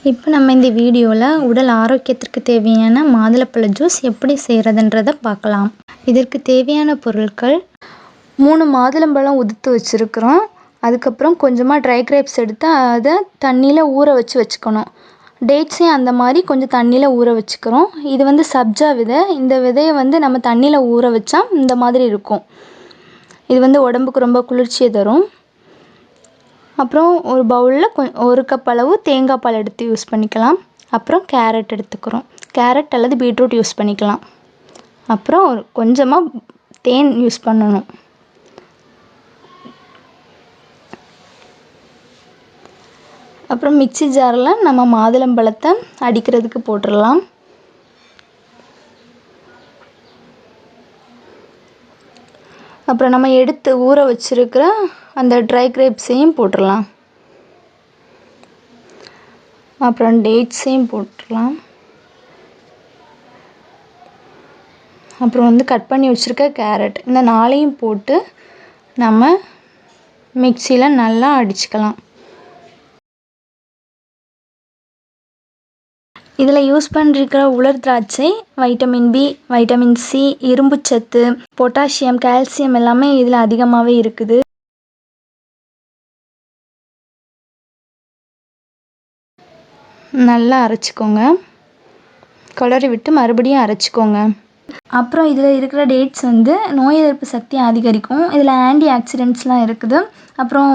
இப்போ நம்ம இந்த வீடியோவில் உடல் ஆரோக்கியத்திற்கு தேவையான மாதுளப்பழ ஜூஸ் எப்படி செய்கிறதுன்றதை பார்க்கலாம். இதற்கு தேவையான பொருட்கள் 3 மாதுளம்பழம் உதுத்து வச்சுருக்குறோம். அதுக்கப்புறம் கொஞ்சமாக ட்ரை கிரேப்ஸ் எடுத்து அதை தண்ணியில் ஊற வச்சுக்கணும். டேட்ஸையும் அந்த மாதிரி கொஞ்சம் தண்ணியில் ஊற வச்சுக்கிறோம். இது சப்ஜா விதை. இந்த விதையை நம்ம தண்ணியில் ஊற வச்சா இந்த மாதிரி இருக்கும். இது உடம்புக்கு ரொம்ப குளிர்ச்சியை தரும். அப்புறம் ஒரு பவுலில் 1 கப் அளவு தேங்காய் பால் எடுத்து யூஸ் பண்ணிக்கலாம். அப்புறம் கேரட் எடுத்துக்கிறோம். கேரட் அல்லது பீட்ரூட் யூஸ் பண்ணிக்கலாம். அப்புறம் கொஞ்சமாக தேன் யூஸ் பண்ணணும். அப்புறம் மிக்ஸி ஜாரில் நம்ம மாதுளம்பழத்தை அடிக்கிறதுக்கு போட்டுடலாம். அப்புறம் நம்ம எடுத்து ஊற வச்சுருக்கிற அந்த ட்ரை கிரேப்ஸையும் போட்டுடலாம். அப்புறம் டேட்ஸையும் போட்டுடலாம். அப்புறம் கட் பண்ணி வச்சுருக்க கேரட், இந்த 4ஐயும் போட்டு நம்ம மிக்சியில் நல்லா அடிச்சுக்கலாம். இதில் யூஸ் பண்ணிருக்கிற உலர் திராட்சை வைட்டமின் பி, வைட்டமின் சி, இரும்புச்சத்து, பொட்டாசியம், கால்சியம் எல்லாமே இதில் அதிகமாகவே இருக்குது. நல்லா அரைச்சிக்கோங்க. கிளறி விட்டு மறுபடியும் அரைச்சிக்கோங்க. அப்புறம் இதில் இருக்கிற டேட்ஸ் நோய் எதிர்ப்பு சக்தியை அதிகரிக்கும். இதில் ஆன்டி ஆக்சிடென்ட்ஸ்லாம் இருக்குது. அப்புறம்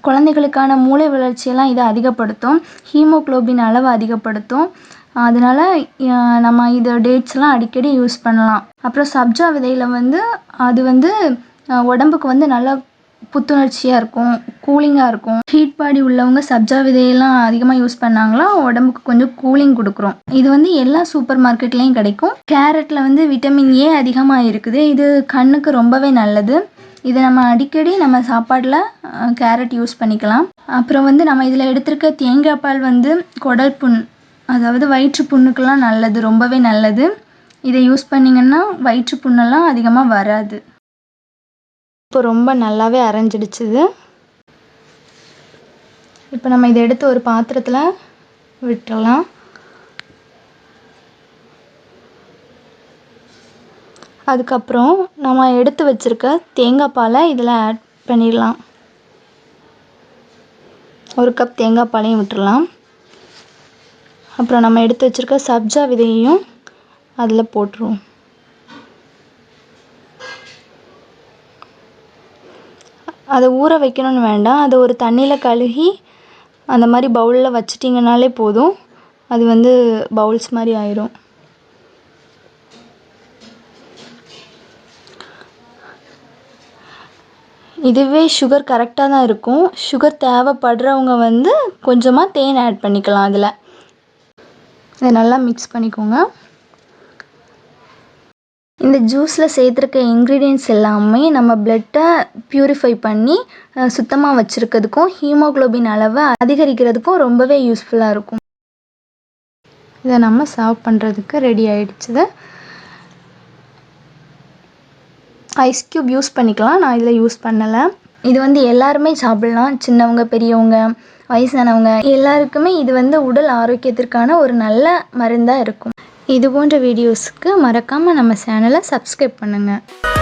குழந்தைகளுக்கான மூளை வளர்ச்சியெல்லாம் இதை அதிகப்படுத்தும். ஹீமோக்ளோபின் அளவை அதிகப்படுத்தும். அதனால் நம்ம இது டேட்ஸ்லாம் அடிக்கடி யூஸ் பண்ணலாம். அப்புறம் சப்ஜா விதையில் அது உடம்புக்கு நல்லா புத்துணர்ச்சியாக இருக்கும், கூலிங்காக இருக்கும். ஹீட் பாடி உள்ளவங்க சப்ஜா விதையெல்லாம் அதிகமாக யூஸ் பண்ணாங்களா உடம்புக்கு கொஞ்சம் கூலிங் கொடுக்குறோம். இது எல்லா சூப்பர் மார்க்கெட்லேயும் கிடைக்கும். கேரட்டில் விட்டமின் ஏ அதிகமாக இருக்குது. இது கண்ணுக்கு ரொம்பவே நல்லது. இதை நம்ம அடிக்கடி நம்ம சாப்பாடில் கேரட் யூஸ் பண்ணிக்கலாம். அப்புறம் நம்ம இதில் எடுத்திருக்க தேங்காய் பால் குடல் புண், அதாவது வயிற்று புண்ணுக்கெல்லாம் நல்லது, ரொம்பவே நல்லது. இதை யூஸ் பண்ணிங்கன்னா வயிற்று புண்ணெல்லாம் அதிகமாக வராது. இப்போ ரொம்ப நல்லாவே அரைஞ்சிடுச்சுது. இப்போ நம்ம இதை எடுத்து ஒரு பாத்திரத்தில் விட்டுறலாம். அதுக்கப்புறம் நம்ம எடுத்து வச்சுருக்க தேங்காய் பாலை இதில் ஆட் பண்ணிடலாம். 1 கப் தேங்காய் பாலையும் விட்டுடலாம். அப்புறம் நம்ம எடுத்து வச்சுருக்க சப்ஜா விதையையும் அதில் போட்டுருவோம். அதை ஊற வைக்கணும்னு வேண்டாம். அதை ஒரு தண்ணியில் கழுகி அந்த மாதிரி பவுலில் வச்சிட்டிங்கனாலே போதும். அது பவுல்ஸ் மாதிரி ஆயிரும். இதுவே சுகர் கரெக்டாக தான் இருக்கும். சுகர் தேவைப்படுறவங்க கொஞ்சமாக தேன் ஆட் பண்ணிக்கலாம். அதில் இதை நல்லா மிக்ஸ் பண்ணிக்கோங்க. இந்த ஜூஸில் சேர்த்துருக்க இன்க்ரீடியன்ட்ஸ் எல்லாமே நம்ம பிளட்டை ப்யூரிஃபை பண்ணி சுத்தமாக வச்சுருக்கிறதுக்கும் ஹீமோக்ளோபின் அளவை அதிகரிக்கிறதுக்கும் ரொம்பவே யூஸ்ஃபுல்லாக இருக்கும். இதை நம்ம சர்வ் பண்ணுறதுக்கு ரெடி ஆகிடுச்சுது. ஐஸ் க்யூப் யூஸ் பண்ணிக்கலாம். நான் இதில் யூஸ் பண்ணலை. இது எல்லாருமே சாப்பிட்லாம். சின்னவங்க, பெரியவங்க, வயசானவங்க எல்லாருக்குமே இது உடல் ஆரோக்கியத்திற்கான ஒரு நல்ல மருந்தாக இருக்கும். இது போன்ற வீடியோஸுக்கு மறக்காமல் நம்ம சேனலை சப்ஸ்கிரைப் பண்ணுங்கள்.